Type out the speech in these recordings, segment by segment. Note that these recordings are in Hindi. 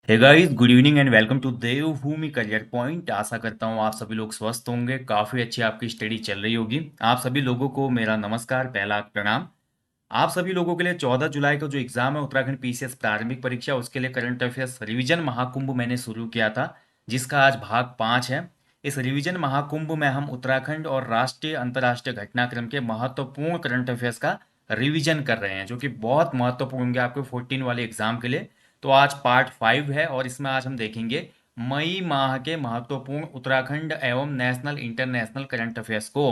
Hey guys, good evening and welcome to Devbhoomi career point. आशा करता हूँ आप सभी लोग स्वस्थ होंगे। काफ़ी अच्छी आपकी स्टडी चल रही होगी। आप सभी लोगों को मेरा नमस्कार, पहला प्रणाम। आप सभी लोगों के लिए 14 जुलाई को जो एग्जाम है उत्तराखंड पीसीएस प्रारंभिक परीक्षा, उसके लिए करंट अफेयर्स रिवीजन महाकुंभ मैंने शुरू किया था, जिसका आज भाग 5 है। इस रिवीजन महाकुंभ में हम उत्तराखंड और राष्ट्रीय अंतर्राष्ट्रीय घटनाक्रम के महत्वपूर्ण करंट अफेयर्स का रिवीजन कर रहे हैं, जो कि बहुत महत्वपूर्ण होंगे आपके 14 वाले एग्जाम के लिए। तो आज पार्ट 5 है और इसमें आज हम देखेंगे मई माह के महत्वपूर्ण उत्तराखंड एवं नेशनल इंटरनेशनल करंट अफेयर्स को।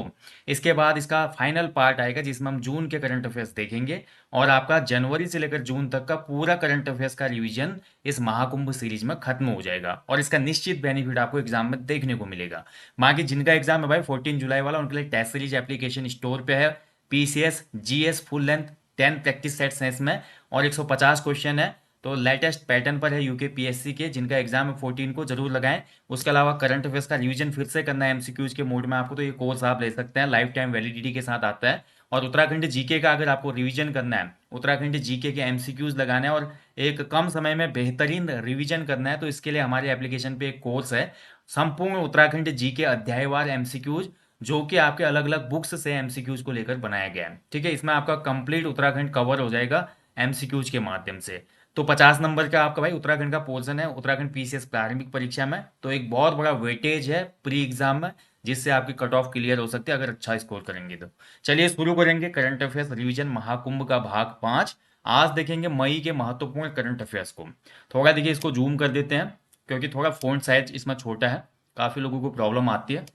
इसके बाद इसका फाइनल पार्ट आएगा जिसमें हम जून के करंट अफेयर्स देखेंगे, और आपका जनवरी से लेकर जून तक का पूरा करंट अफेयर्स का रिवीजन इस महाकुंभ सीरीज में खत्म हो जाएगा, और इसका निश्चित बेनिफिट आपको एग्जाम में देखने को मिलेगा। बाकी जिनका एग्जाम है भाई 14 जुलाई वाला, उनके लिए टेस्ट सीरीज एप्लीकेशन स्टोर पे है। PCS GS full length 10 practice sets हैं इसमें, और 150 क्वेश्चन है। तो लेटेस्ट पैटर्न पर है यूके पीएससी के, जिनका एग्जाम है 14 को जरूर लगाएं। उसके अलावा करंट अफेयर्स का रिवीजन फिर से करना है एमसीक्यूज के मोड में आपको, तो ये कोर्स आप ले सकते हैं, लाइफ टाइम वैलिडिटी के साथ आता है। और उत्तराखंड जीके का अगर आपको रिवीजन करना है, उत्तराखंड जीके के एमसीक्यूज लगाने हैं और एक कम समय में बेहतरीन रिवीजन करना है, तो इसके लिए हमारे एप्लीकेशन पे एक कोर्स है, संपूर्ण उत्तराखंड जीके अध्यायवार एमसीक्यूज, जो कि आपके अलग अलग बुक्स से एमसीक्यूज को लेकर बनाया गया है। ठीक है, इसमें आपका कंप्लीट उत्तराखंड कवर हो जाएगा एमसीक्यूज के माध्यम से। तो 50 नंबर का आपका भाई उत्तराखंड का पोर्शन है उत्तराखंड पीसीएस प्रारंभिक परीक्षा में, तो एक बहुत बड़ा वेटेज है प्री एग्जाम में, जिससे आपकी कट ऑफ क्लियर हो सकती है अगर अच्छा स्कोर करेंगे तो। चलिए शुरू करेंगे करंट अफेयर्स रिवीजन महाकुंभ का भाग 5। आज देखेंगे मई के महत्वपूर्ण करंट अफेयर्स को। थोड़ा देखिए इसको जूम कर देते हैं, क्योंकि थोड़ा फोन साइज इसमें छोटा है, काफ़ी लोगों को प्रॉब्लम आती है,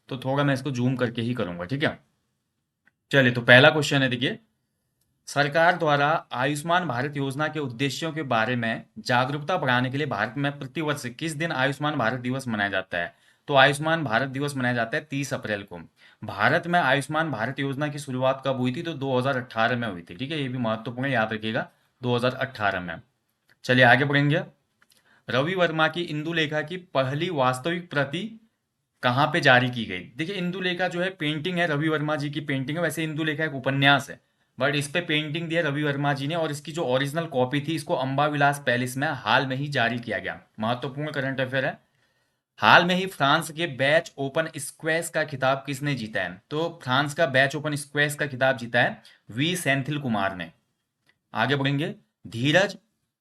तो थोड़ा मैं इसको जूम करके ही करूंगा। ठीक है, चलिए तो पहला क्वेश्चन है, देखिए, सरकार द्वारा आयुष्मान भारत योजना के उद्देश्यों के बारे में जागरूकता बढ़ाने के लिए भारत में प्रतिवर्ष किस दिन आयुष्मान भारत दिवस मनाया जाता है? तो आयुष्मान भारत दिवस मनाया जाता है 30 अप्रैल को। भारत में आयुष्मान भारत योजना की शुरुआत कब हुई थी? तो 2018 में हुई थी। ठीक है, ये भी महत्वपूर्ण है, याद रखिएगा, 2018 में। चलिए आगे बढ़ेंगे। रवि वर्मा की इंदु लेखा की पहली वास्तविक प्रति कहाँ पे जारी की गई? देखिए, इंदु लेखा जो है पेंटिंग है, रवि वर्मा जी की पेंटिंग है। वैसे इंदु लेखा एक उपन्यास है, बट इस पे पेंटिंग दी है रवि वर्मा जी ने, और इसकी जो ओरिजिनल कॉपी थी इसको अंबा विलास पैलेस में हाल में ही जारी किया गया। महत्वपूर्ण करंट अफेयर है। हाल में ही फ्रांस के बैच ओपन स्क्वैश का खिताब किसने जीता है? तो फ्रांस का बैच ओपन स्क्वैश का खिताब जीता है वी सेंथिल कुमार ने। आगे बढ़ेंगे। धीरज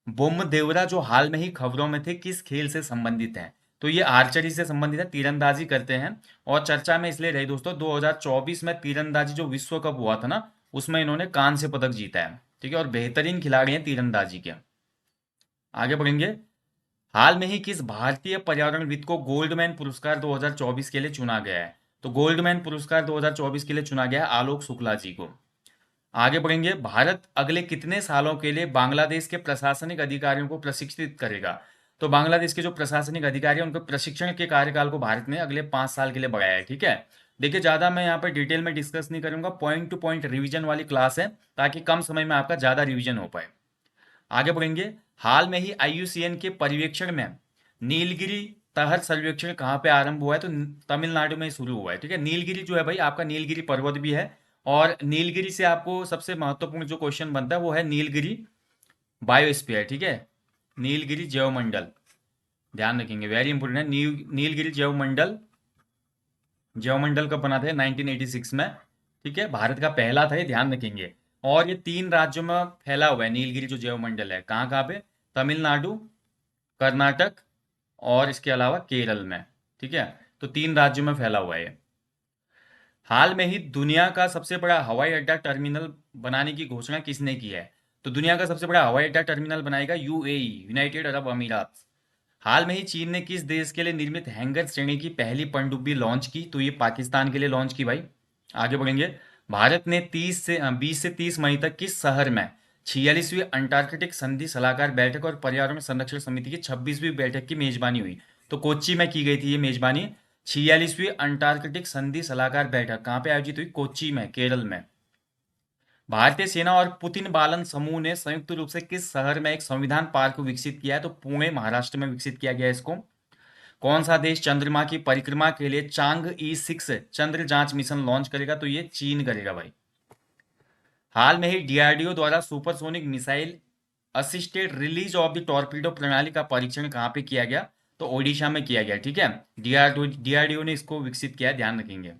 बोम्मदेवरा जो हाल में ही खबरों में थे, किस खेल से संबंधित हैं? तो ये आर्चरी से संबंधित है, तीरंदाजी करते हैं। और चर्चा में इसलिए रही दोस्तों, 2024 में तीरंदाजी जो विश्व कप हुआ था ना, उसमें इन्होंने कांस्य पदक जीता है। ठीक है, और बेहतरीन खिलाड़ी हैं तीरंदाजी के। आगे बढ़ेंगे। हाल में ही किस भारतीय पर्यावरणविद को गोल्डमैन पुरस्कार 2024 के लिए चुना गया है? तो गोल्डमैन पुरस्कार 2024 के लिए चुना गया है आलोक शुक्ला जी को। आगे बढ़ेंगे। भारत अगले कितने सालों के लिए बांग्लादेश के प्रशासनिक अधिकारियों को प्रशिक्षित करेगा? तो बांग्लादेश के जो प्रशासनिक अधिकारी हैं उनके प्रशिक्षण के कार्यकाल को भारत ने अगले 5 साल के लिए बढ़ाया है। ठीक है, देखिए ज़्यादा मैं यहाँ पर डिटेल में डिस्कस नहीं करूंगा, पॉइंट टू पॉइंट रिवीजन वाली क्लास है, ताकि कम समय में आपका ज़्यादा रिवीजन हो पाए। आगे बढ़ेंगे। हाल में ही आईयूसीएन के पर्यवेक्षण में नीलगिरी तहर सर्वेक्षण कहाँ पे आरंभ हुआ है? तो तमिलनाडु में शुरू हुआ है। ठीक है, नीलगिरी जो है भाई आपका नीलगिरी पर्वत भी है, और नीलगिरी से आपको सबसे महत्वपूर्ण जो क्वेश्चन बनता है वो है नीलगिरी बायोस्फीयर। ठीक है, नीलगिरी जैवमंडल, ध्यान रखेंगे, वेरी इंपॉर्टेंट है। नीलगिरी जैवमंडल, जैवमंडल कब बना था? 1986 में। ठीक है, भारत का पहला था, ये ध्यान रखेंगे। और ये 3 राज्यों में फैला हुआ है नीलगिरी जो जैवमंडल है। कहाँ कहाँ पे? तमिलनाडु, कर्नाटक, और इसके अलावा केरल में। ठीक है, तो 3 राज्यों में फैला हुआ है ये। हाल में ही दुनिया का सबसे बड़ा हवाई अड्डा टर्मिनल बनाने की घोषणा किसने की है? तो दुनिया का सबसे बड़ा हवाई अड्डा टर्मिनल बनाएगा यूएई, यूनाइटेड अरब अमीरात। हाल में ही चीन ने किस देश के लिए निर्मित हैंगर श्रेणी की पहली पनडुब्बी लॉन्च की? तो ये पाकिस्तान के लिए लॉन्च की भाई। आगे बढ़ेंगे। भारत ने 20 से 30 मई तक किस शहर में 46वीं अंटार्कटिक संधि सलाहकार बैठक और पर्यावरण संरक्षण समिति की 26वीं बैठक की मेजबानी हुई? तो कोच्चि में की गई थी ये मेजबानी। 46वीं अंटार्कटिक संधि सलाहकार बैठक कहाँ पे आयोजित हुई? कोच्चि में, केरल में। भारतीय सेना और पुतिन बालन समूह ने संयुक्त रूप से किस शहर में एक संविधान पार्क विकसित किया है? तो पुणे, महाराष्ट्र में विकसित किया गया है इसको। कौन सा देश चंद्रमा की परिक्रमा के लिए चांग-E6 चंद्र जांच मिशन लॉन्च करेगा? तो ये चीन करेगा भाई। हाल में ही डीआरडीओ द्वारा supersonic missile assisted release of the torpedo प्रणाली का परीक्षण कहाँ पे किया गया? तो ओडिशा में किया गया, ठीक है। डीआरडीओ ने इसको विकसित किया है, ध्यान रखेंगे।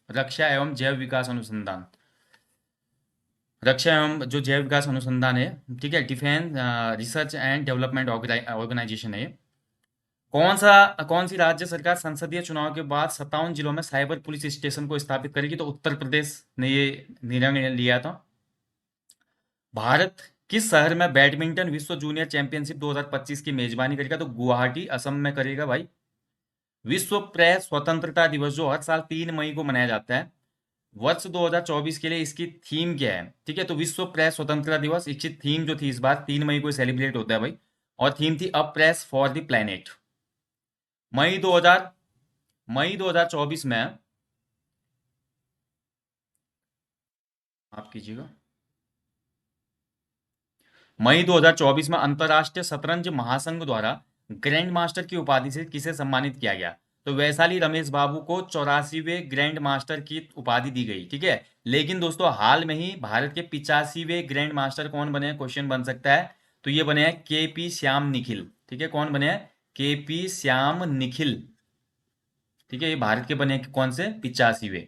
रक्षा एवं जैव विकास अनुसंधान, रक्षा एवं जो जैव विकास अनुसंधान है, ठीक है, defence research and development organisation है। कौन सी राज्य सरकार संसदीय चुनाव के बाद 57 जिलों में साइबर पुलिस स्टेशन को स्थापित करेगी? तो उत्तर प्रदेश ने ये निर्णय लिया था। भारत किस शहर में बैडमिंटन विश्व जूनियर चैंपियनशिप 2025 की मेजबानी करेगा? तो गुवाहाटी असम में करेगा भाई। विश्व प्रेस स्वतंत्रता दिवस जो हर साल 3 मई को मनाया जाता है, वर्ष 2024 के लिए इसकी थीम क्या है? ठीक है, तो विश्व प्रेस स्वतंत्रता दिवस, इसकी थीम जो थी इस बार 3 मई को सेलिब्रेट होता है भाई, और थीम थी a press for the planet. मई 2000 मई 2024 में, आप कीजिएगा, मई 2024 में अंतरराष्ट्रीय शतरंज महासंघ द्वारा ग्रैंड मास्टर की उपाधि से किसे सम्मानित किया गया? तो वैशाली रमेश बाबू को 84वें ग्रैंड मास्टर की उपाधि दी गई, ठीक है। लेकिन दोस्तों हाल में ही भारत के 85वें ग्रैंड मास्टर कौन बने हैं, क्वेश्चन बन सकता है। तो ये बने हैं के पी श्याम निखिल, ठीक है। कौन बने हैं? के पी श्याम निखिल, ठीक है। ये भारत के बने हैं कौन से? 85वें।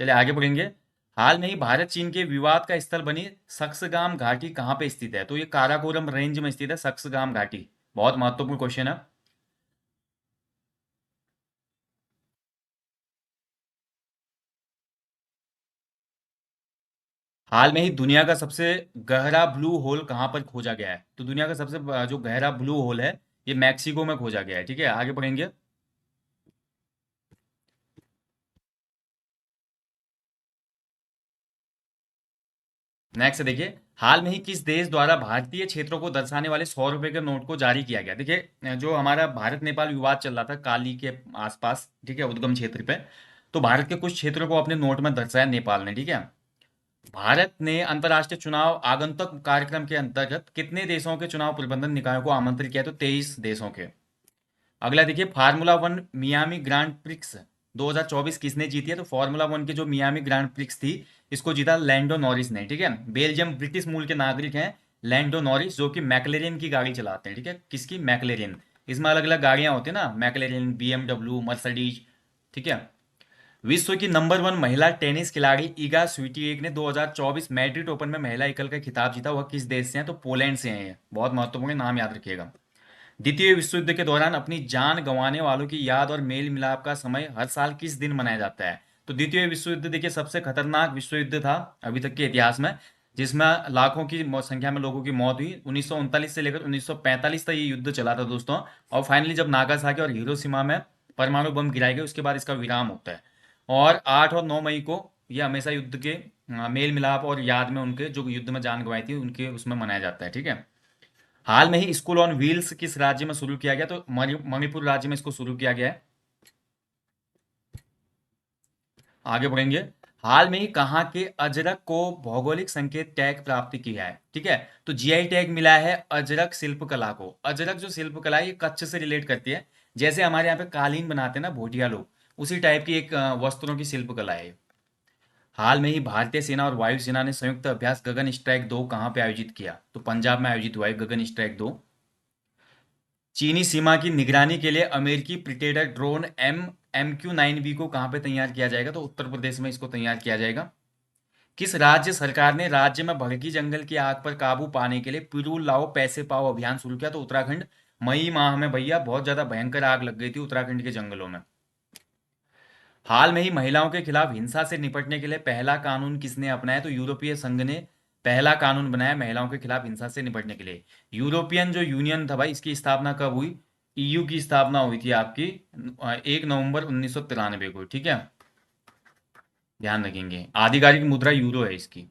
चलिए आगे बढ़ेंगे। हाल में ही भारत चीन के विवाद का स्थल बनी सक्सगाम घाटी कहाँ पे स्थित है? तो ये काराकोरम रेंज में स्थित है सक्सगाम घाटी। बहुत महत्वपूर्ण क्वेश्चन है। हाल में ही दुनिया का सबसे गहरा ब्लू होल कहाँ पर खोजा गया है? तो दुनिया का सबसे जो गहरा ब्लू होल है, ये मैक्सिको में खोजा गया है, ठीक है। आगे बढ़ेंगे। नेक्स्ट देखिए, हाल में ही किस देश द्वारा भारतीय क्षेत्रों को दर्शाने वाले 100 रुपए के नोट को जारी किया गया? देखिए जो हमारा भारत नेपाल विवाद चल रहा था काली के आसपास, ठीक है, उद्गम क्षेत्र पे, तो भारत के कुछ क्षेत्रों को अपने नोट में दर्शाया नेपाल ने, ठीक है। भारत ने अंतर्राष्ट्रीय चुनाव आगंतुक कार्यक्रम के अंतर्गत कितने देशों के चुनाव प्रबंधन निकायों को आमंत्रित किया? तो 23 देशों के। अगला देखिए, formula one Miami grand prix 2024 किसने जीती है? तो फार्मूला वन की जो मियामी ग्रांड प्रिक्स थी, इसको जीता लैंडो नॉरिस ने, ठीक है। बेल्जियम ब्रिटिश मूल के नागरिक हैं लैंडो नॉरिस, जो कि मैकलेरिन की गाड़ी चलाते हैं, ठीक है। किसकी? मैकलेरिन। इसमें अलग अलग गाड़ियां होती है ना, मैकलेरिन, बीएमडब्ल्यू, मर्सिडीज, ठीक है। विश्व की नंबर 1 महिला टेनिस खिलाड़ी ईगा स्विटेक ने 2024 मैड्रिड ओपन में महिला एकल का खिताब जीता। वह किस देश से हैं? तो पोलैंड से हैं। ये बहुत महत्वपूर्ण नाम याद रखिएगा। द्वितीय विश्व युद्ध के दौरान अपनी जान गंवाने वालों की याद और मेल मिलाप का समय हर साल किस दिन मनाया जाता है? तो द्वितीय विश्व युद्ध देखिए सबसे खतरनाक विश्व युद्ध था अभी तक के इतिहास में, जिसमें लाखों की संख्या में लोगों की मौत हुई। 1939 से लेकर 1945 तक ये युद्ध चला था दोस्तों। और फाइनली जब नागासाकी और हिरोशिमा में परमाणु बम गिराए गए, उसके बाद इसका विराम होता है। और 8 और 9 मई को यह हमेशा युद्ध के मेल मिलाप और याद में उनके जो युद्ध में जान गंवाई थी उनके उसमें मनाया जाता है, ठीक है। हाल में ही स्कूल ऑन व्हील्स किस राज्य में शुरू किया गया? तो मणिपुर राज्य में इसको शुरू किया गया है। आगे बढ़ेंगे। हाल में ही कहाँ के अजरक को भौगोलिक संकेत टैग प्राप्त किया है? ठीक है, तो जीआई टैग मिला है अजरक शिल्पकला को। अजरक जो शिल्पकला है ये कच्छ से रिलेट करती है। जैसे हमारे यहाँ पे कालीन बनाते हैं ना भोटिया लोग, उसी टाइप की एक वस्त्रों की शिल्पकला है। हाल में ही भारतीय सेना और वायुसेना ने संयुक्त अभ्यास गगन स्ट्राइक 2 कहाँ पे आयोजित किया? तो पंजाब में आयोजित हुआ है गगन स्ट्राइक 2। चीनी सीमा की निगरानी के लिए अमेरिकी प्रिडेटर ड्रोन MQ-9B को कहां पे तैयार किया जाएगा? तो उत्तर प्रदेश में इसको तैयार किया जाएगा। किस राज्य सरकार ने राज्य में भड़की जंगल की आग पर काबू पाने के लिए पिरूल लाओ पैसे पाओ अभियान शुरू किया? तो उत्तराखंड। मई माह में भैया बहुत ज्यादा भयंकर आग लग गई थी उत्तराखंड के जंगलों में। हाल में ही महिलाओं के खिलाफ हिंसा से निपटने के लिए पहला कानून किसने अपनाया? तो यूरोपीय संघ ने पहला कानून बनाया महिलाओं के खिलाफ हिंसा से निपटने के लिए। यूरोपियन जो यूनियन था भाई, इसकी स्थापना कब हुई? ईयू की स्थापना हुई थी आपकी 1 नवंबर 1993 को, ठीक है। ध्यान रखेंगे, आधिकारिक मुद्रा यूरो है इसकी।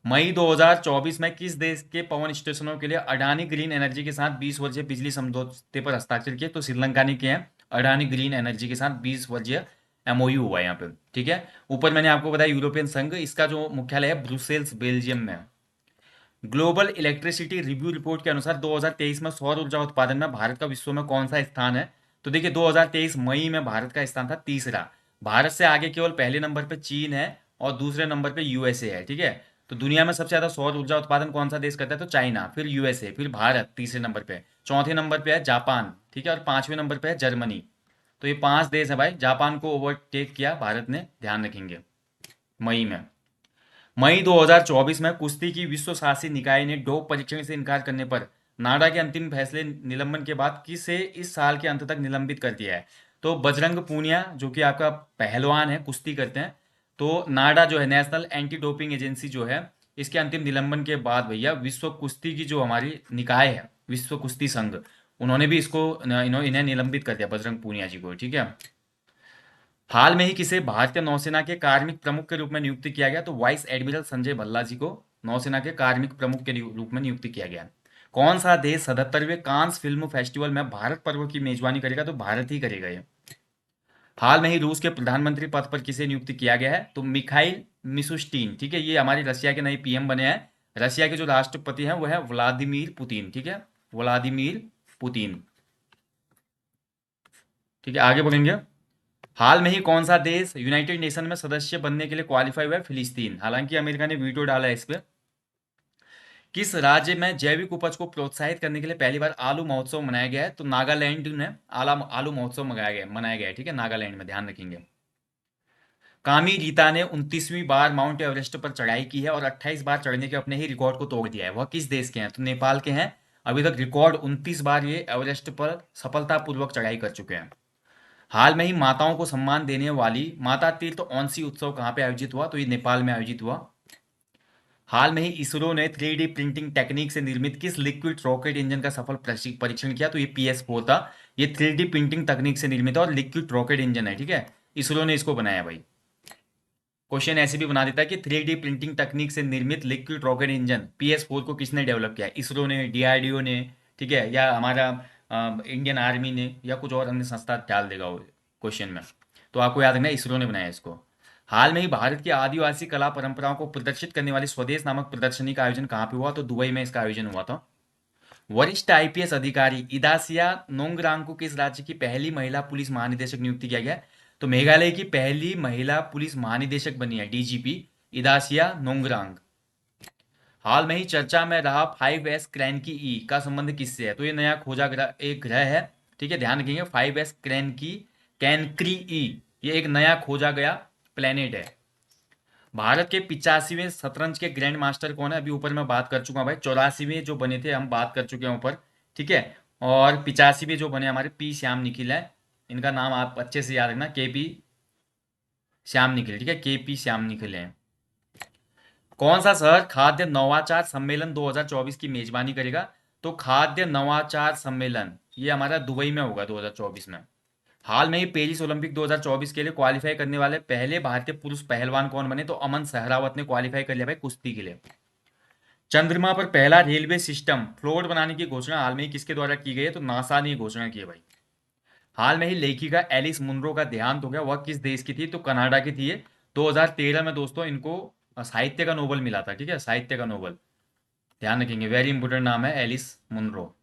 मई 2024 में किस देश के पवन स्टेशनों के लिए अडानी ग्रीन एनर्जी के साथ 20 वर्षीय बिजली समझौते पर हस्ताक्षर किए? तो श्रीलंका ने किए हैं अडानी ग्रीन एनर्जी के साथ 20 वर्षीय एमओयू हुआ है यहाँ पे, ठीक है। ऊपर मैंने आपको बताया यूरोपियन संघ, इसका जो मुख्यालय है ब्रुसेल्स बेल्जियम में। ग्लोबल इलेक्ट्रिसिटी रिव्यू रिपोर्ट के अनुसार 2023 में सौर ऊर्जा उत्पादन में भारत का विश्व में कौन सा स्थान है? तो देखिए 2023 मई में भारत का स्थान था तीसरा। भारत से आगे केवल पहले नंबर पे चीन है और दूसरे नंबर पे यूएसए है, ठीक है। तो दुनिया में सबसे ज़्यादा सौर ऊर्जा उत्पादन कौन सा देश करता है? तो चाइना, फिर यूएसए, फिर भारत तीसरे नंबर पे, चौथे नंबर पे है जापान, ठीक है, और पांचवें नंबर पे है जर्मनी। तो ये 5 देश है भाई। जापान को ओवरटेक किया भारत ने, ध्यान रखेंगे। मई में, मई 2024 में कुश्ती की विश्व शासी निकाय ने डोप परीक्षण से इनकार करने पर नाडा के अंतिम फैसले निलंबन के बाद किसे इस साल के अंत तक निलंबित कर दिया है? तो बजरंग पूनिया, जो कि आपका पहलवान है, कुश्ती करते हैं। तो नाडा जो है, नेशनल एंटी डोपिंग एजेंसी जो है, इसके अंतिम निलंबन के बाद भैया विश्व कुश्ती की जो हमारी निकाय है, विश्व कुश्ती संघ, उन्होंने भी इसको इन्हें निलंबित कर दिया, बजरंग पूनिया जी को, ठीक है। हाल में ही किसे भारतीय नौसेना के कार्मिक प्रमुख के रूप में नियुक्त किया गया? तो वाइस एडमिरल संजय भल्ला जी को नौसेना के कार्मिक प्रमुख के रूप में नियुक्त किया गया। कौन सा देश 77वें कांस फिल्म फेस्टिवल में भारत पर्व की मेजबानी करेगा? तो भारत ही करेगा ये। हाल में ही रूस के प्रधानमंत्री पद पर किसे नियुक्त किया गया है? तो मिखाइल मिशुस्टीन, ठीक है, ये हमारी रशिया के नए पीएम बने हैं। रशिया के जो राष्ट्रपति हैं वो है व्लादिमीर पुतिन, ठीक है, व्लादिमीर पुतिन। ठीक है, आगे बढ़ेंगे। हाल में ही कौन सा देश यूनाइटेड नेशन में सदस्य बनने के लिए क्वालिफाई हुआ है? फिलिस्तीन। हालांकि अमेरिका ने वीटो डाला है इस पे। किस राज्य में जैविक उपज को प्रोत्साहित करने के लिए पहली बार आलू महोत्सव मनाया गया है? तो नागालैंड में आलू महोत्सव मनाया गया है, ठीक है, नागालैंड में, ध्यान रखेंगे। कामी गीता ने 29वीं बार माउंट एवरेस्ट पर चढ़ाई की है और 28 बार चढ़ने के अपने ही रिकॉर्ड को तोड़ दिया है। वह किस देश के हैं? तो नेपाल के हैं। अभी तक रिकॉर्ड 29 बार ये एवरेस्ट पर सफलतापूर्वक चढ़ाई कर चुके हैं। हाल में ही माताओं को सम्मान देने वाली माता तीर्थ औंसी उत्सव कहाँ पे आयोजित हुआ? तो ये नेपाल में आयोजित हुआ। हाल में ही इसरो ने 3D प्रिंटिंग टेक्निक से निर्मित किस लिक्विड रॉकेट इंजन का सफल परीक्षण किया? तो ये PS4 था। ये 3D प्रिंटिंग तकनीक से निर्मित है और लिक्विड रॉकेट इंजन है, ठीक है, इसरो ने इसको बनाया भाई। क्वेश्चन ऐसे भी बना देता है कि 3D प्रिंटिंग तकनीक से निर्मित लिक्विड रॉकेट इंजन PS4 को किसने डेवलप किया? इसरो ने, DRDO ने, ठीक है, या हमारा इंडियन आर्मी ने, या कुछ और अन्य संस्था डाल देगा वो क्वेश्चन में। तो आपको याद रखना है इसरो ने बनाया इसको। हाल में ही भारत की आदिवासी कला परंपराओं को प्रदर्शित करने वाली स्वदेश नामक प्रदर्शनी का आयोजन कहाँ पे हुआ? तो दुबई में इसका आयोजन हुआ था। वरिष्ठ आईपीएस अधिकारी इदासिया नोंगरांग को किस राज्य की पहली महिला पुलिस महानिदेशक नियुक्त किया गया? तो मेघालय की पहली महिला पुलिस महानिदेशक बनी है DGP इदासिया नोंगरांग। हाल में ही चर्चा में रहा 5S क्रैंकी ई का संबंध किससे है? तो ये नया खोजा ग्रह, एक ग्रह है, ठीक है, ध्यान रखेंगे। 5S क्रैंकी कैनक्री ई, ये एक नया खोजा गया प्लेनेट है। भारत के 85वें शतरंज के ग्रैंड मास्टर कौन है? अभी ऊपर मैं बात कर चुका हूं भाई। 84वें जो बने थे हम बात कर चुके हैं ऊपर, ठीक है। और 85वें जो बने हमारे पी श्याम निखिल है। इनका नाम आप अच्छे से याद रखना, KP श्याम निखिल, ठीक है, KP श्याम निखिल है। कौन सा शहर खाद्य नवाचार सम्मेलन 2024 की मेजबानी करेगा? तो खाद्य नवाचार सम्मेलन ये हमारा दुबई में होगा 2024 में। हाल में ही पेरिस ओलंपिक 2024 के लिए क्वालिफाई करने वाले पहले भारतीय पुरुष पहलवान कौन बने? तो अमन सहरावत ने क्वालिफाई कर लिया भाई कुश्ती के लिए। चंद्रमा पर पहला रेलवे सिस्टम फ्लोट बनाने की घोषणा हाल में ही किसके द्वारा की गई है? तो नासा ने घोषणा की है भाई। हाल में ही लेखिका एलिस मुनरो का देहांत हो गया। वह किस देश की थी? तो कनाडा की थी ये। 2013 में दोस्तों इनको साहित्य का नोबेल मिला था, ठीक है, साहित्य का नोबेल, ध्यान रखेंगे, वेरी इंपोर्टेंट नाम है एलिस मुनरो।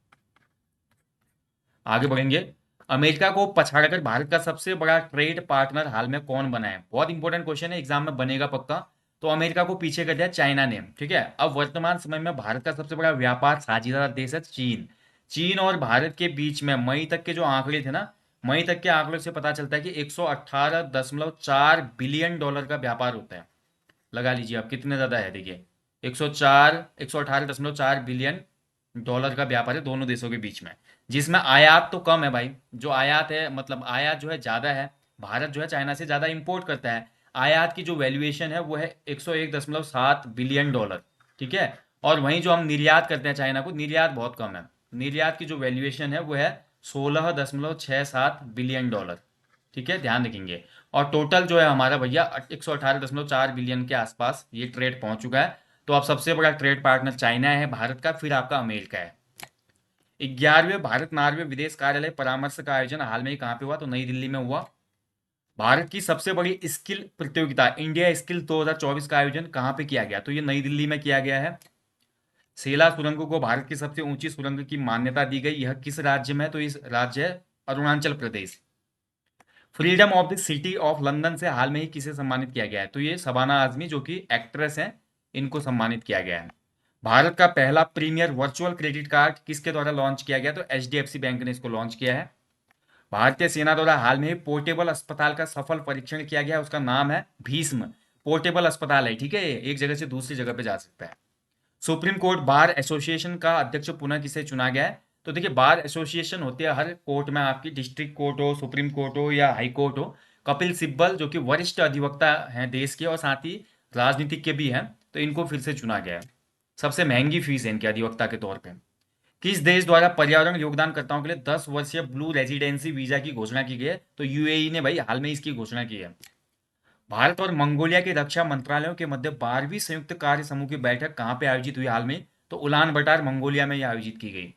आगे बढ़ेंगे। अमेरिका को पछाड़कर भारत का सबसे बड़ा ट्रेड पार्टनर हाल में कौन बना है? बहुत इंपॉर्टेंट क्वेश्चन है, एग्जाम में बनेगा पक्का। तो अमेरिका को पीछे कर दिया चाइना ने, ठीक है। अब वर्तमान समय में भारत का सबसे बड़ा व्यापार साझेदार देश है चीन। चीन और भारत के बीच में मई तक के जो आंकड़े थे ना, मई तक के आंकड़ों से पता चलता है कि 118.4 बिलियन डॉलर का व्यापार होता है। लगा लीजिए आप कितने ज्यादा है, देखिए 118.4 बिलियन डॉलर का व्यापार है दोनों देशों के बीच में। जिसमें आयात तो कम है भाई, जो आयात है, मतलब आयात जो है ज़्यादा है। भारत जो है चाइना से ज़्यादा इंपोर्ट करता है। आयात की जो वैल्यूएशन है वो है 101.7 बिलियन डॉलर, ठीक है। और वहीं जो हम निर्यात करते हैं चाइना को, निर्यात बहुत कम है। निर्यात की जो वैल्यूएशन है वो है 16.67 बिलियन डॉलर, ठीक है, ध्यान रखेंगे। और टोटल जो है हमारा भैया 118.4 बिलियन के आसपास ये ट्रेड पहुंच चुका है। तो अब सबसे बड़ा ट्रेड पार्टनर चाइना है भारत का, फिर आपका अमेरिका है। 11वें भारत नॉर्वे विदेश कार्यालय परामर्श का आयोजन हाल में ही कहाँ पे हुआ? तो नई दिल्ली में हुआ। भारत की सबसे बड़ी स्किल प्रतियोगिता इंडिया स्किल 2024 का आयोजन कहाँ पे किया गया? तो ये नई दिल्ली में किया गया है। सेला सुरंग को भारत की सबसे ऊंची सुरंग की मान्यता दी गई। यह किस राज्य में है? तो इस राज्य है Arunachal Pradesh. Freedom of the city of London से हाल में ही किसे सम्मानित किया गया है? तो ये शबाना आजमी, जो कि एक्ट्रेस हैं, इनको सम्मानित किया गया है। भारत का पहला प्रीमियर वर्चुअल क्रेडिट कार्ड किसके द्वारा लॉन्च किया गया? तो एचडीएफसी बैंक ने इसको लॉन्च किया है। भारतीय सेना द्वारा हाल में ही पोर्टेबल अस्पताल का सफल परीक्षण किया गया, उसका नाम है भीष्म। पोर्टेबल अस्पताल है, ठीक है, एक जगह से दूसरी जगह पे जा सकता है। सुप्रीम कोर्ट बार एसोसिएशन का अध्यक्ष पुनः किसे चुना गया है? तो देखिए, बार एसोसिएशन होती है हर कोर्ट में, आपकी डिस्ट्रिक्ट कोर्ट हो, सुप्रीम कोर्ट हो या हाई कोर्ट हो। कपिल सिब्बल जो कि वरिष्ठ अधिवक्ता हैं देश के और साथ ही राजनीतिक के भी हैं, तो इनको फिर से चुना गया है। सबसे महंगी फीस है इनके अधिवक्ता के तौर पे। किस देश द्वारा पर्यावरण योगदानकर्ताओं के लिए 10 वर्षीय ब्लू रेजिडेंसी वीजा की घोषणा की गई है? तो यूएई ने भाई हाल में इसकी घोषणा की है। भारत और मंगोलिया के रक्षा मंत्रालयों के मध्य 12वीं संयुक्त कार्य समूह की बैठक कहां पे आयोजित हुई हाल में? तो उलान बटार मंगोलिया में यह आयोजित की गई।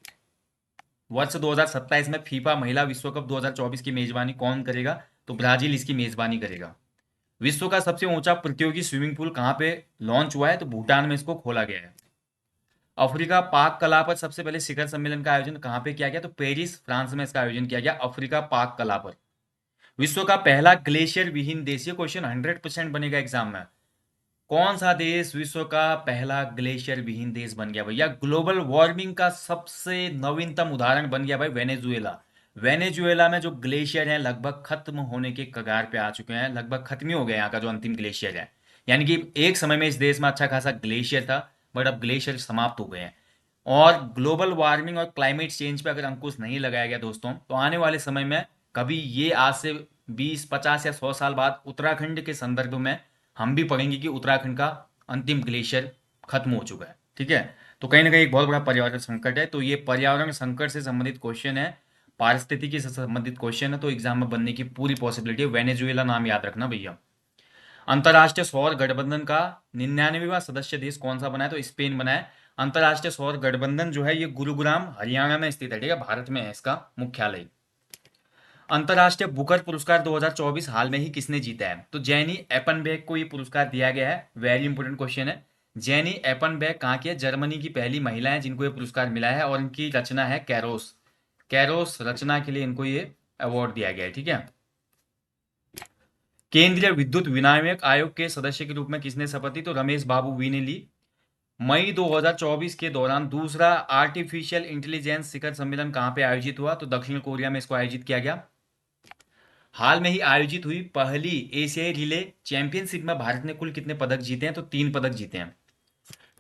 वर्ष 2027 में फीफा महिला विश्व कप 2024 की मेजबानी कौन करेगा? तो ब्राजील इसकी मेजबानी करेगा। विश्व का सबसे ऊंचा प्रतियोगी स्विमिंग पूल कहां पे लॉन्च हुआ है? तो भूटान में इसको खोला गया है। अफ्रीका पाक कला पर सबसे पहले शिखर सम्मेलन का आयोजन कहां पे किया गया? तो पेरिस फ्रांस में इसका आयोजन किया गया, अफ्रीका पाक कला पर। विश्व का पहला ग्लेशियर विहीन देश, ये क्वेश्चन 100% बनेगा एग्जाम में। कौन सा देश विश्व का पहला ग्लेशियर विहीन देश बन गया भैया? ग्लोबल वार्मिंग का सबसे नवीनतम उदाहरण बन गया भाई वेनेजुएला। वेनेजुएला में जो ग्लेशियर हैं लगभग खत्म होने के कगार पे आ चुके हैं, लगभग खत्म ही हो गए यहाँ का जो अंतिम ग्लेशियर है। यानी कि एक समय में इस देश में अच्छा खासा ग्लेशियर था, बट अब ग्लेशियर समाप्त हो गए हैं। और ग्लोबल वार्मिंग और क्लाइमेट चेंज पे अगर अंकुश नहीं लगाया गया दोस्तों, तो आने वाले समय में कभी ये आज से 20, 50 या 100 साल बाद उत्तराखंड के संदर्भ में हम भी पढ़ेंगे कि उत्तराखंड का अंतिम ग्लेशियर खत्म हो चुका है, ठीक है। तो कहीं ना कहीं एक बहुत बड़ा पर्यावरण संकट है, तो ये पर्यावरण संकट से संबंधित क्वेश्चन है, पारिस्थितिकी से संबंधित क्वेश्चन है, तो एग्जाम में बनने की पूरी पॉसिबिलिटी है। वेनेजुएला नाम याद रखना भैया। अंतर्राष्ट्रीय सौर गठबंधन का 99वां सदस्य देश कौन सा बना है? तो स्पेन बना है। अंतर्राष्ट्रीय सौर गठबंधन जो है ये गुरुग्राम हरियाणा में स्थित है, ठीक है, भारत में है इसका मुख्यालय। अंतर्राष्ट्रीय बुकर पुरस्कार 2024 हाल में ही किसने जीता है? तो जेनी एपनबेक को ये पुरस्कार दिया गया है। वेरी इंपॉर्टेंट क्वेश्चन है। जेनी एपनबेक कहाँ की है? जर्मनी की पहली महिला है जिनको ये पुरस्कार मिला है, और इनकी रचना है कैरोस। कैरोस रचना के लिए इनको ये अवार्ड दिया गया है, ठीक है। केंद्रीय विद्युत विनियामक आयोग के सदस्य के रूप में किसने शपथ ली? तो रमेश बाबू वी ने ली। मई 2024 के दौरान दूसरा आर्टिफिशियल इंटेलिजेंस शिखर सम्मेलन कहां पे आयोजित हुआ? तो दक्षिण कोरिया में इसको आयोजित किया गया। हाल में ही आयोजित हुई पहली एशियाई रिले चैंपियनशिप में भारत ने कुल कितने पदक जीते हैं? तो 3 पदक जीते हैं।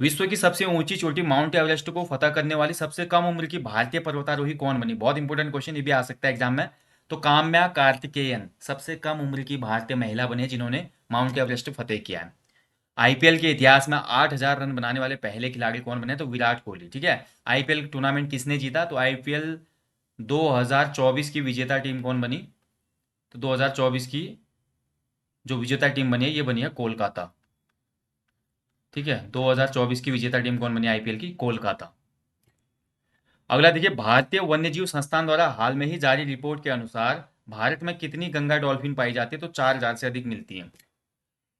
विश्व की सबसे ऊंची चोटी माउंट एवरेस्ट को फतह करने वाली सबसे कम उम्र की भारतीय पर्वतारोही कौन बनी? बहुत इंपॉर्टेंट क्वेश्चन, ये भी आ सकता है एग्जाम में। तो काम्या कार्तिकेयन सबसे कम उम्र की भारतीय महिला बनी है जिन्होंने माउंट एवरेस्ट फतेह किया है। आईपीएल के इतिहास में 8,000 रन बनाने वाले पहले खिलाड़ी कौन बने? तो विराट कोहली, ठीक है। आईपीएल टूर्नामेंट किसने जीता? तो आईपीएल 2024 की विजेता टीम कौन बनी? तो 2024 की जो विजेता टीम बनी है ये बनी है कोलकाता, ठीक है। 2024 की विजेता टीम कौन बनी आईपीएल की? कोलकाता। अगला देखिए, भारतीय वन्यजीव संस्थान द्वारा हाल में ही जारी रिपोर्ट के अनुसार भारत में कितनी गंगा डॉल्फिन पाई जाती है? तो 4,000 से अधिक मिलती है।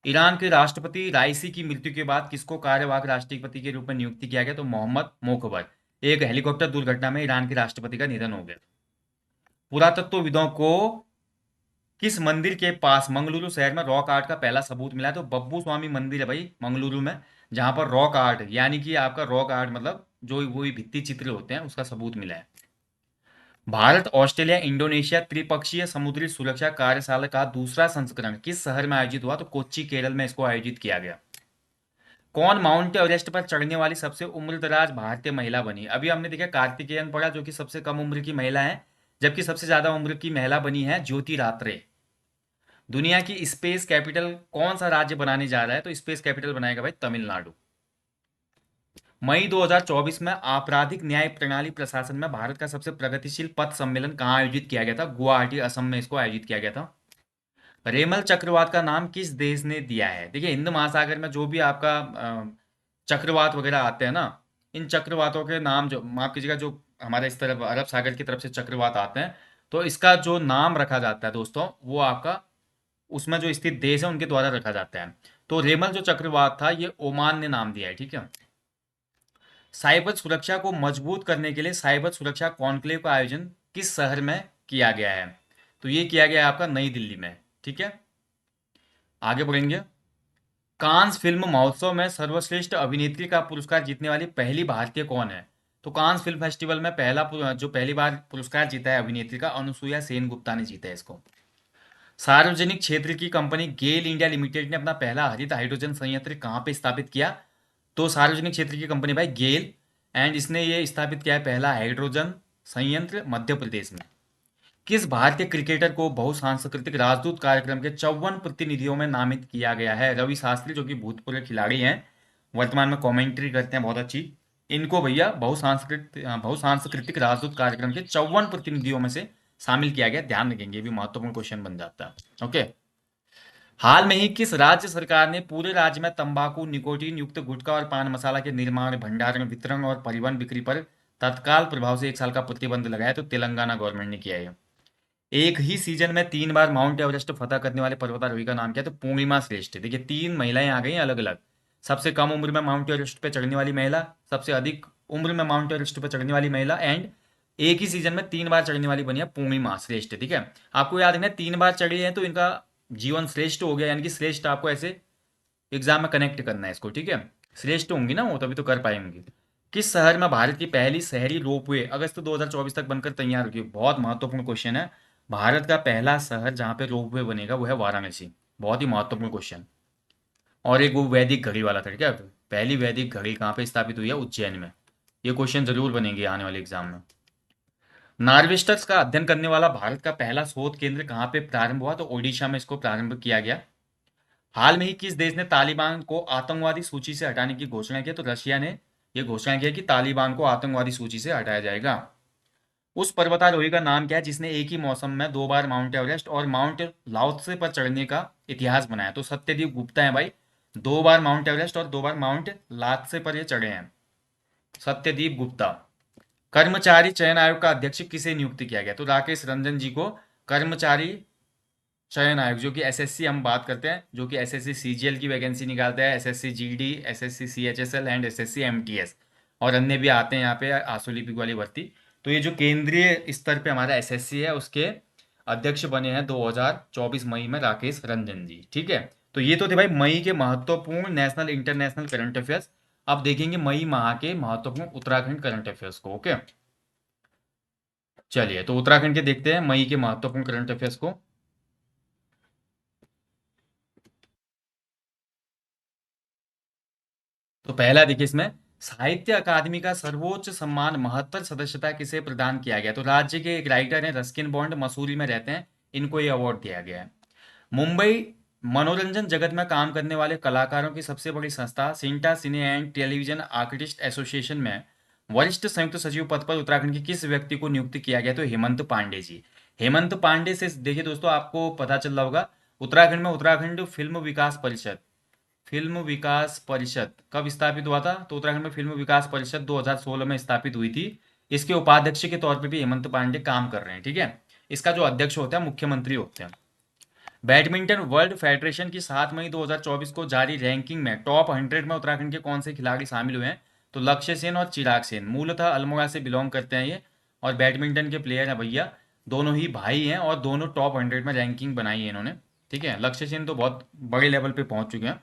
ईरान के राष्ट्रपति राइसी की मृत्यु के बाद किसको कार्यवाहक राष्ट्रपति के रूप में नियुक्त किया गया? तो मोहम्मद मोकबर। एक हेलीकॉप्टर दुर्घटना में ईरान के राष्ट्रपति का निधन हो गया। पुरातत्वविदों को किस मंदिर के पास मंगलुरु शहर में रॉक आर्ट का पहला सबूत मिला है? तो बब्बू स्वामी मंदिर है भाई मंगलुरु में, जहां पर रॉक आर्ट यानी कि आपका रॉक आर्ट मतलब जो वही भित्ति चित्र होते हैं उसका सबूत मिला है। भारत ऑस्ट्रेलिया इंडोनेशिया त्रिपक्षीय समुद्री सुरक्षा कार्यशाला का दूसरा संस्करण किस शहर में आयोजित हुआ? तो कोच्चि केरल में इसको आयोजित किया गया। कौन माउंट एवरेस्ट पर चढ़ने वाली सबसे उम्रदराज भारतीय महिला बनी? अभी हमने देखा कार्तिकेयन पढ़ा जो कि सबसे कम उम्र की महिला है, जबकि सबसे ज्यादा उम्र की महिला बनी है ज्योति रात्रे। दुनिया की स्पेस कैपिटल कौन सा राज्य बनाने जा रहा है? तो स्पेस कैपिटल बनाएगा भाई तमिलनाडु। मई 2024 में आपराधिक न्याय प्रणाली प्रशासन में भारत का सबसे प्रगतिशील पथ सम्मेलन कहाँ आयोजित किया गया था? गुवाहाटी असम में इसको आयोजित किया गया था। रेमल चक्रवात का नाम किस देश ने दिया है? देखिए, हिंद महासागर में जो भी आपका चक्रवात वगैरह आते हैं ना, इन चक्रवातों के नाम जो माफ कीजिएगा, जो हमारे इस तरफ अरब सागर की तरफ से चक्रवात आते हैं, तो इसका जो नाम रखा जाता है दोस्तों, वो आपका उसमें जो स्थित देश है उनके द्वारा रखा जाता है। तो रेमल जो चक्रवात था ये ओमान ने नाम दिया है, ठीक है। साइबर सुरक्षा को मजबूत करने के लिए साइबर सुरक्षा कॉन्क्लेव का आयोजन किस शहर में किया गया है? तो ये किया गया है आपका नई दिल्ली में, ठीक है। आगे बढ़ेंगे। कांस फिल्म महोत्सव में सर्वश्रेष्ठ अभिनेत्री का पुरस्कार जीतने वाली पहली भारतीय कौन है? तो कांस फिल्म फेस्टिवल में जो पहली बार पुरस्कार जीता है अभिनेत्री का, अनुसुईया सेन गुप्ता ने जीता है इसको। सार्वजनिक क्षेत्र की कंपनी गेल इंडिया लिमिटेड ने अपना पहला हरित हाइड्रोजन संयंत्र कहाँ पे स्थापित किया? तो सार्वजनिक क्षेत्र की कंपनी भाई गेल, एंड इसने ये स्थापित किया है पहला हाइड्रोजन संयंत्र मध्य प्रदेश में। किस भारतीय क्रिकेटर को बहुसांस्कृतिक राजदूत कार्यक्रम के 54 प्रतिनिधियों में नामित किया गया है? रवि शास्त्री, जो कि भूतपूर्व खिलाड़ी हैं, वर्तमान में कमेंट्री करते हैं बहुत अच्छी, इनको भैया बहुसांस्कृतिक राजदूत कार्यक्रम के 54 प्रतिनिधियों में से शामिल किया गया। ध्यान रखेंगे, ये भी महत्वपूर्ण क्वेश्चन बन जाता है। ओके। हाल में ही किस राज्य सरकार ने पूरे राज्य में तंबाकू, निकोटीन युक्त गुटखा और पान मसाला के निर्माण, भंडारण, वितरण और परिवहन बिक्री पर तत्काल प्रभाव से 1 साल का प्रतिबंध लगाया? तो तेलंगाना गवर्नमेंट ने किया है। एक ही सीजन में 3 बार माउंट एवरेस्ट फतह करने वाले पर्वतारोही का नाम क्या है? तो पूर्णिमा श्रेष्ठ। देखिए 3 महिलाएं आ गई हैं अलग अलग। सबसे कम उम्र में माउंट एवरेस्ट पे चढ़ने वाली महिला, सबसे अधिक उम्र में माउंट एवरेस्ट पे चढ़ने वाली महिला, एंड एक ही सीजन में 3 बार चढ़ने वाली बनी है पूर्णिमा श्रेष्ठ। ठीक है, आपको याद रखना है 3 बार चढ़ी है तो इनका जीवन श्रेष्ठ हो गया, यानी कि श्रेष्ठ आपको ऐसे एग्जाम में कनेक्ट करना है इसको। ठीक है, श्रेष्ठ होंगी ना वो, तभी तो कर पाएंगे। किस शहर में भारत की पहली शहरी रोपवे अगस्त 2024 तक बनकर तैयार होगी? बहुत महत्वपूर्ण क्वेश्चन है। भारत का पहला शहर जहां पे रोपवे बनेगा वो है वाराणसी। बहुत ही महत्वपूर्ण क्वेश्चन। और एक वो वैदिक घड़ी वाला था क्या, पहली वैदिक घड़ी कहाँ पे स्थापित हुई है? उज्जैन में। ये क्वेश्चन जरूर बनेंगे आने वाले एग्जाम में। नार्विस्टर्स का अध्ययन करने वाला भारत का पहला शोध केंद्र कहाँ पे प्रारंभ हुआ? तो ओडिशा में इसको प्रारंभ किया गया। हाल में ही किस देश ने तालिबान को आतंकवादी सूची से हटाने की घोषणा की? तो रशिया ने यह घोषणा की कि तालिबान को आतंकवादी सूची से हटाया जाएगा। उस पर्वतारोही का नाम क्या है जिसने एक ही मौसम में 2 बार माउंट एवरेस्ट और माउंट लाओत्से पर चढ़ने का इतिहास बनाया? तो सत्यदीप गुप्ता है भाई। 2 बार माउंट एवरेस्ट और 2 बार माउंट लाओत्से पर ये चढ़े हैं, सत्यदीप गुप्ता। कर्मचारी चयन आयोग का अध्यक्ष किसे नियुक्त किया गया? तो राकेश रंजन जी को कर्मचारी चयन आयोग, जो कि एसएससी हम बात करते हैं, जो कि एसएससी सीजीएल की वैकेंसी निकालता है, SSC GD, SSC CHSL and SSC MTS, और अन्य भी आते हैं यहाँ पे आशुलिपिक वाली भर्ती। तो ये जो केंद्रीय स्तर पे हमारा एसएससी है उसके अध्यक्ष बने हैं 2024 मई में राकेश रंजन जी। ठीक है, तो ये तो थे भाई मई के महत्वपूर्ण नेशनल इंटरनेशनल करंट अफेयर्स। अब देखेंगे मई माह के महत्वपूर्ण उत्तराखंड करंट अफेयर्स को। ओके, चलिए तो उत्तराखंड के देखते हैं मई के महत्वपूर्ण करंट अफेयर्स को। तो पहला देखिए इसमें, साहित्य अकादमी का सर्वोच्च सम्मान महत्तर सदस्यता किसे प्रदान किया गया? तो राज्य के एक राइटर हैं रस्किन बॉन्ड, मसूरी में रहते हैं, इनको ये अवार्ड दिया गया है। मुंबई मनोरंजन जगत में काम करने वाले कलाकारों की सबसे बड़ी संस्था सिंटा सिने एंड टेलीविजन आर्टिस्ट एसोसिएशन में वरिष्ठ संयुक्त सचिव पद पर उत्तराखंड के किस व्यक्ति को नियुक्त किया गया? तो हेमंत पांडे जी। हेमंत पांडे से देखिए दोस्तों आपको पता चल रहा होगा, उत्तराखंड में उत्तराखंड फिल्म विकास परिषद कब स्थापित हुआ था? तो उत्तराखंड में फिल्म विकास परिषद 2016 में स्थापित हुई थी। इसके उपाध्यक्ष के तौर पे भी हेमंत पांडे काम कर रहे हैं। ठीक है, इसका जो अध्यक्ष होता है मुख्यमंत्री होते हैं। बैडमिंटन वर्ल्ड फेडरेशन की 7 मई 2024 को जारी रैंकिंग में टॉप 100 में उत्तराखंड के कौन से खिलाड़ी शामिल हुए हैं? तो लक्ष्य सेन और चिराग सेन, मूलतः अल्मोड़ा से बिलोंग करते हैं ये, और बैडमिंटन के प्लेयर हैं भैया, दोनों ही भाई हैं और दोनों टॉप 100 में रैंकिंग बनाई है इन्होंने। ठीक है, लक्ष्य सेन तो बहुत बड़े लेवल पे पहुंच चुके हैं।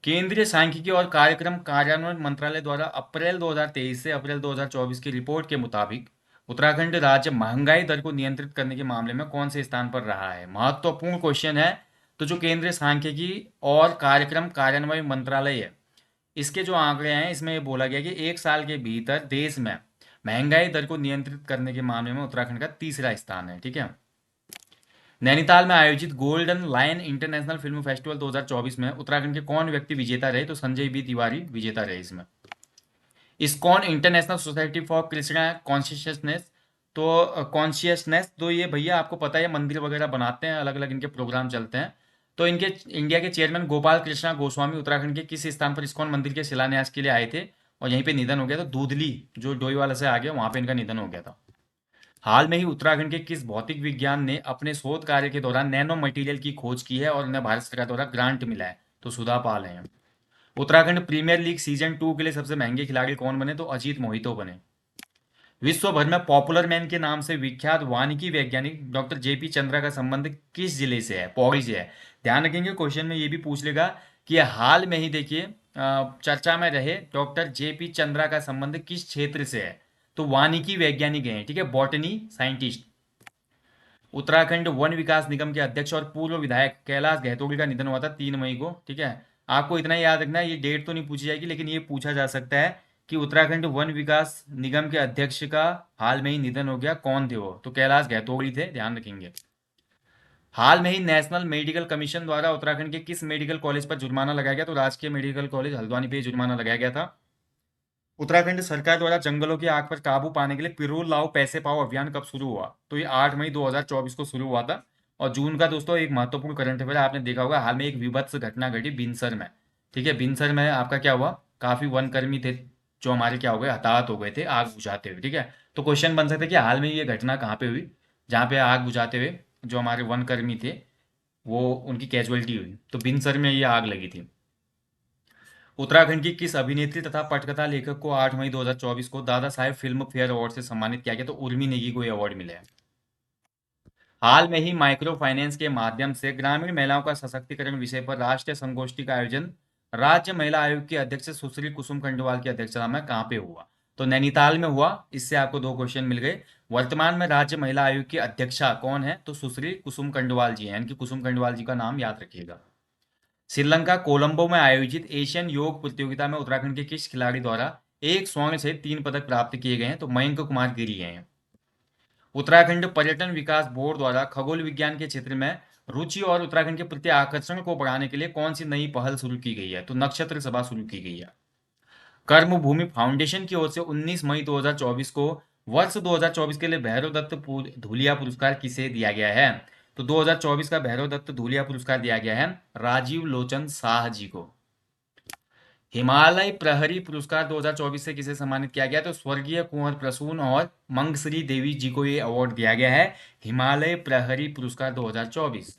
केंद्रीय सांख्यिकी और कार्यक्रम कार्यान्वयन मंत्रालय द्वारा अप्रैल 2023 से अप्रैल 2024 की रिपोर्ट के मुताबिक उत्तराखंड राज्य महंगाई दर को नियंत्रित करने के मामले में कौन से स्थान पर रहा है? महत्वपूर्ण क्वेश्चन है। तो जो केंद्रीय सांख्यिकी और कार्यक्रम कार्यान्वयन मंत्रालय है, इसके जो आंकड़े हैं इसमें ये बोला गया कि 1 साल के भीतर देश में महंगाई दर को नियंत्रित करने के मामले में उत्तराखंड का तीसरा स्थान है। ठीक है, नैनीताल में आयोजित golden lion international film festival 2024 में उत्तराखंड के कौन व्यक्ति विजेता रहे? तो संजय बी तिवारी विजेता रहे इसमें। ISKCON international society for Krishna consciousness, तो ये भैया आपको पता है मंदिर वगैरह बनाते हैं, अलग अलग इनके प्रोग्राम चलते हैं। तो इनके इंडिया के चेयरमैन गोपाल कृष्णा गोस्वामी उत्तराखंड के किस स्थान पर इस्कॉन मंदिर के शिलान्यास के लिए आए थे और यहीं पे निधन हो गया? तो दूधली, जो डोईवाला से आगे वहां पे इनका निधन हो गया था। हाल में ही उत्तराखंड के किस भौतिक विज्ञान ने अपने शोध कार्य के दौरान नैनो मटेरियल की खोज की है और उन्हें भारत सरकार द्वारा ग्रांट मिला है? तो सुधा पाल हैं। उत्तराखंड प्रीमियर लीग सीजन 2 के लिए सबसे महंगे खिलाड़ी कौन बने? तो अजीत मोहितो बने। विश्व भर में पॉपुलर मैन के नाम से विख्यात वानिकी वैज्ञानिक डॉक्टर जेपी चंद्रा का संबंध किस जिले से है? पौड़ी से है। ध्यान रखेंगे क्वेश्चन में ये भी पूछ लेगा कि हाल में ही देखिए चर्चा में रहे डॉक्टर जेपी चंद्रा का संबंध किस क्षेत्र से है। तो वानिकी वैज्ञानिक हैं, ठीक है, बॉटनी साइंटिस्ट। उत्तराखंड वन विकास निगम के अध्यक्ष और पूर्व विधायक कैलाश गहतोड़ी का निधन हुआ था 3 मई को, ठीक है। आपको इतना ही याद रखना है, ये डेट तो नहीं पूछी जाएगी लेकिन ये पूछा जा सकता है कि उत्तराखंड वन विकास निगम के अध्यक्ष का हाल में ही निधन हो गया, कौन थे वो? तो कैलाश गहतोड़ी थे, ध्यान रखेंगे। हाल में ही नेशनल मेडिकल कमीशन द्वारा उत्तराखंड के किस मेडिकल कॉलेज पर जुर्माना लगाया गया? तो राजकीय मेडिकल कॉलेज हल्द्वानी पे जुर्माना लगाया गया था। उत्तराखंड सरकार द्वारा जंगलों की आग पर काबू पाने के लिए पिरूल लाओ पैसे पाओ अभियान कब शुरू हुआ? तो ये 8 मई 2024 को शुरू हुआ था। और जून का दोस्तों एक महत्वपूर्ण करंट अफेयर आपने देखा होगा, हाल में एक विभत्स घटना घटी बिनसर में, ठीक है। बिनसर में आपका क्या हुआ, काफी वन कर्मी थे जो हमारे क्या हो गए, हताहत हो गए थे आग बुझाते हुए, ठीक है। तो क्वेश्चन बन सकता है कि हाल में ये घटना कहाँ पे हुई जहाँ पे आग बुझाते हुए जो हमारे वन कर्मी थे वो उनकी कैजुअलिटी हुई? तो बिनसर में ये आग लगी थी। उत्तराखंड की किस अभिनेत्री तथा पटकथा लेखक को 8 मई 2024 को Dada Saheb film fair award से सम्मानित किया गया? तो उर्मी नेगी को यह अवार्ड मिला है। हाल में ही माइक्रो फाइनेंस के माध्यम से ग्रामीण महिलाओं का सशक्तिकरण विषय पर राष्ट्रीय संगोष्ठी का आयोजन राज्य महिला आयोग की अध्यक्ष सुश्री कुसुम खंडवाल की अध्यक्षता में कहाँ पे हुआ? तो नैनीताल में हुआ। इससे आपको 2 क्वेश्चन मिल गए। वर्तमान में राज्य महिला आयोग की अध्यक्षा कौन है? तो सुश्री कुसुम खंडवाल जी हैं, यानी कि कुसुम खंडवाल जी का नाम याद रखिएगा। श्रीलंका कोलंबो में आयोजित एशियन योग प्रतियोगिता में उत्तराखंड के किस खिलाड़ी द्वारा 1 स्वर्ण से 3 पदक प्राप्त किए गए हैं? तो मयंक कुमार गिरी हैं। उत्तराखंड पर्यटन विकास बोर्ड द्वारा खगोल विज्ञान के क्षेत्र में रुचि और उत्तराखंड के प्रति आकर्षण को बढ़ाने के लिए कौन सी नई पहल शुरू की गई है? तो नक्षत्र सभा शुरू की गई है। कर्मभूमि फाउंडेशन की ओर से 19 मई 2024 को वर्ष 2024 के लिए भैरव दत्त धूलिया पुरस्कार किसे दिया गया है? तो 2024 का भैरव दत्त धूलिया पुरस्कार दिया गया है राजीव लोचन शाह जी को। हिमालय प्रहरी पुरस्कार 2024 से किसे सम्मानित किया गया? तो स्वर्गीय कुंवर प्रसून और मंगश्री देवी जी को ये अवार्ड दिया गया है, हिमालय प्रहरी पुरस्कार 2024।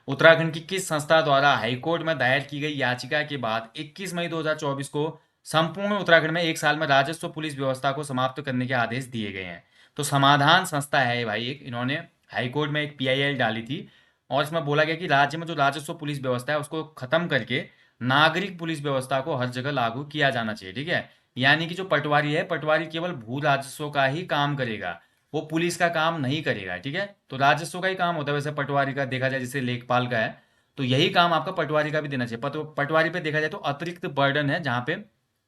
उत्तराखंड की किस संस्था द्वारा हाईकोर्ट में दायर की गई याचिका के बाद 21 मई 2024 को संपूर्ण उत्तराखंड में 1 साल में राजस्व पुलिस व्यवस्था को समाप्त करने के आदेश दिए गए हैं? तो समाधान संस्था है भाई एक, इन्होंने हाईकोर्ट में एक पीआईएल डाली थी और इसमें बोला गया कि राज्य में जो राजस्व पुलिस व्यवस्था है उसको खत्म करके नागरिक पुलिस व्यवस्था को हर जगह लागू किया जाना चाहिए, ठीक है। यानी कि जो पटवारी है, पटवारी केवल भू राजस्व का ही काम करेगा, वो पुलिस का काम नहीं करेगा, ठीक है। तो राजस्व का ही काम होता है वैसे पटवारी का, देखा जाए जैसे लेखपाल का है, तो यही काम आपका पटवारी का भी देना चाहिए। पटवारी पे देखा जाए तो अतिरिक्त बर्डन है जहाँ पे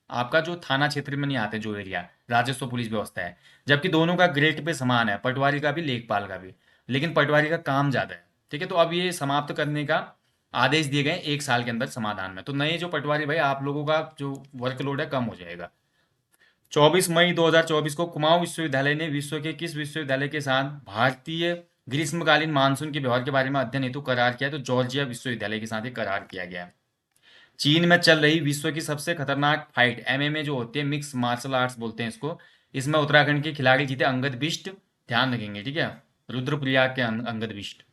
आपका जो थाना क्षेत्र में नहीं आते जो एरिया राजस्व पुलिस व्यवस्था है, जबकि दोनों का ग्रेड पे समान है, पटवारी का भी लेखपाल का भी, लेकिन पटवारी का काम ज़्यादा है, ठीक है। तो अब ये समाप्त करने का आदेश दिए गए 1 साल के अंदर समाधान में। तो नए जो पटवारी भाई आप लोगों का जो वर्कलोड है कम हो जाएगा। 24 मई 2024 को कुमाऊं विश्वविद्यालय ने विश्व के किस विश्वविद्यालय के साथ भारतीय ग्रीष्मकालीन मानसून के व्यवहार के बारे में अध्ययन हेतु करार किया? तो जॉर्जिया विश्वविद्यालय के साथ एक करार किया गया। चीन में चल रही विश्व की सबसे खतरनाक फाइट एमएमए जो होती है, मिक्स मार्शल आर्ट्स बोलते हैं इसको, इसमें उत्तराखंड के खिलाड़ी जीते अंगद बिष्ट, ध्यान रखेंगे, ठीक है, रुद्रप्रयाग के अंगद बिष्ट।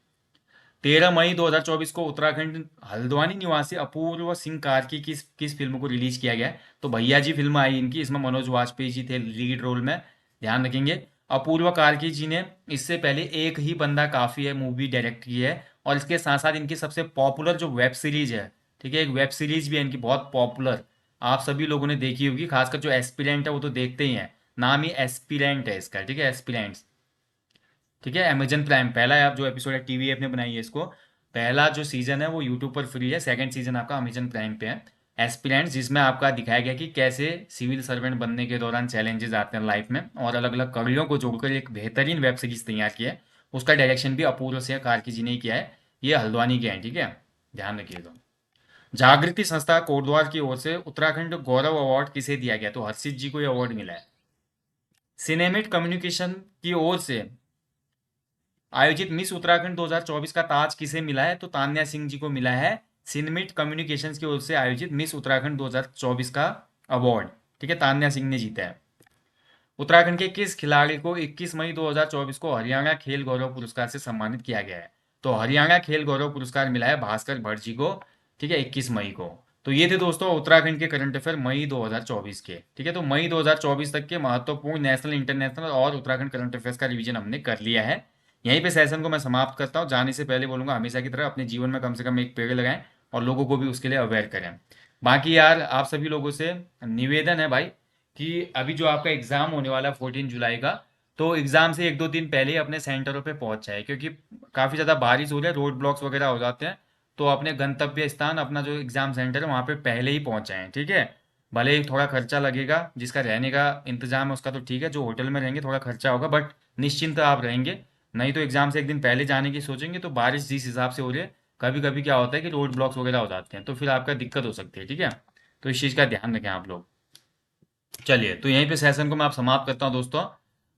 13 मई 2024 को उत्तराखंड हल्द्वानी निवासी अपूर्व सिंह कार्की की किस फिल्म को रिलीज किया गया? तो भैया जी फिल्म आई इनकी, इसमें मनोज वाजपेयी जी थे लीड रोल में, ध्यान रखेंगे। अपूर्व कार्की जी ने इससे पहले एक ही बंदा काफी है मूवी डायरेक्ट की है, और इसके साथ साथ इनकी सबसे पॉपुलर जो वेब सीरीज है, ठीक है, एक वेब सीरीज भी है इनकी बहुत पॉपुलर, आप सभी लोगों ने देखी होगी, खासकर जो एस्पिरेंट है वो तो देखते ही हैं, नाम ही एस्पिरेंट है इसका, ठीक है, एस्पिरेंट्स, ठीक है। अमेजन प्राइम पहला आप जो एपिसोड है टीवी ऐप ने बनाई है इसको, पहला जो सीजन है वो यूट्यूब पर फ्री है, सेकंड सीजन आपका अमेजन प्राइम पे है, एस्पिरेंट्स, जिसमें आपका दिखाया गया कि कैसे सिविल सर्वेंट बनने के दौरान चैलेंजेस आते हैं लाइफ में, और अलग अलग कड़ियों को जोड़कर एक बेहतरीन वेब सीरीज तैयार की है। उसका डायरेक्शन भी अपूर्व सिंह कार्की जी ने ही किया है, ये हल्द्वानी के हैं, ठीक है, ध्यान रखिएगा। जागृति संस्था कोटद्वार की ओर से उत्तराखंड गौरव अवार्ड किसे दिया गया? तो हर्षित जी को यह अवार्ड मिला है। सिनेमेट कम्युनिकेशन की ओर से आयोजित मिस उत्तराखंड 2024 का ताज किसे मिला है? तो तान्या सिंह जी को मिला है, सिनेमेट कम्युनिकेशंस की ओर से आयोजित मिस उत्तराखंड 2024 का अवार्ड, ठीक है, तान्या सिंह ने जीता है। उत्तराखंड के किस खिलाड़ी को 21 मई 2024 को हरियाणा खेल गौरव पुरस्कार से सम्मानित किया गया है? तो हरियाणा खेल गौरव पुरस्कार मिला है भास्कर भट्ट जी को, ठीक है, 21 मई को। तो ये थे दोस्तों उत्तराखंड के करंट अफेयर मई 2024 के, ठीक है। तो मई 2024 तक के महत्वपूर्ण नेशनल, इंटरनेशनल और उत्तराखंड करंट अफेयर्स का रिवीजन हमने कर लिया है। यहीं पे सेशन को मैं समाप्त करता हूँ। जाने से पहले बोलूंगा हमेशा की तरह अपने जीवन में कम से कम एक पेड़ लगाएं और लोगों को भी उसके लिए अवेयर करें। बाकी यार आप सभी लोगों से निवेदन है भाई कि अभी जो आपका एग्ज़ाम होने वाला है 14 जुलाई का, तो एग्ज़ाम से 1-2 दिन पहले ही अपने सेंटरों पे पहुंच जाए, क्योंकि काफ़ी ज़्यादा बारिश हो रही है, रोड ब्लॉक्स वगैरह हो जाते हैं। तो अपने गंतव्य स्थान, अपना जो एग्ज़ाम सेंटर है वहाँ पे पहले ही पहुंच जाएं, ठीक है। भले ही थोड़ा खर्चा लगेगा, जिसका रहने का इंतजाम है उसका तो ठीक है, जो होटल में रहेंगे थोड़ा खर्चा होगा, बट निश्चिंत आप रहेंगे। नहीं तो एग्ज़ाम से एक दिन पहले जाने की सोचेंगे तो बारिश जिस हिसाब से हो रही है, कभी कभी क्या होता है कि रोड ब्लॉक्स वगैरह हो जाते हैं, तो फिर आपका दिक्कत हो सकती है, ठीक है। तो इस चीज़ का ध्यान रखें आप लोग। चलिए, तो यहीं पे सेशन को मैं आप समाप्त करता हूँ दोस्तों।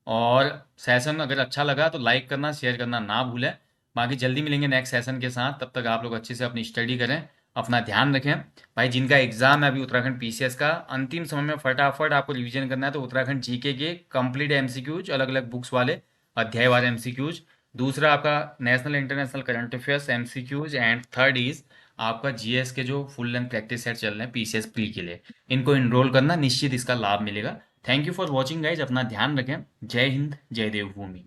और सेशन अगर अच्छा लगा तो लाइक करना, शेयर करना ना भूलें। बाकी जल्दी मिलेंगे नेक्स्ट सेशन के साथ, तब तक आप लोग अच्छे से अपनी स्टडी करें, अपना ध्यान रखें। भाई जिनका एग्जाम है अभी उत्तराखंड पीसीएस का, अंतिम समय में फटाफट आपको रिवीजन करना है, तो उत्तराखंड जीके के कंप्लीट एमसीक्यूज, अलग अलग बुक्स वाले अध्याय वाले एमसीक्यूज। दूसरा आपका national international current affairs MCQs, and third is आपका जीएस के जो फुल लेंथ प्रैक्टिस सेट चल रहे हैं पीसीएस प्री के लिए, इनको इनरोल करना, निश्चित इसका लाभ मिलेगा। Thank you for watching guys, अपना ध्यान रखें। जय हिंद, जय देवभूमि।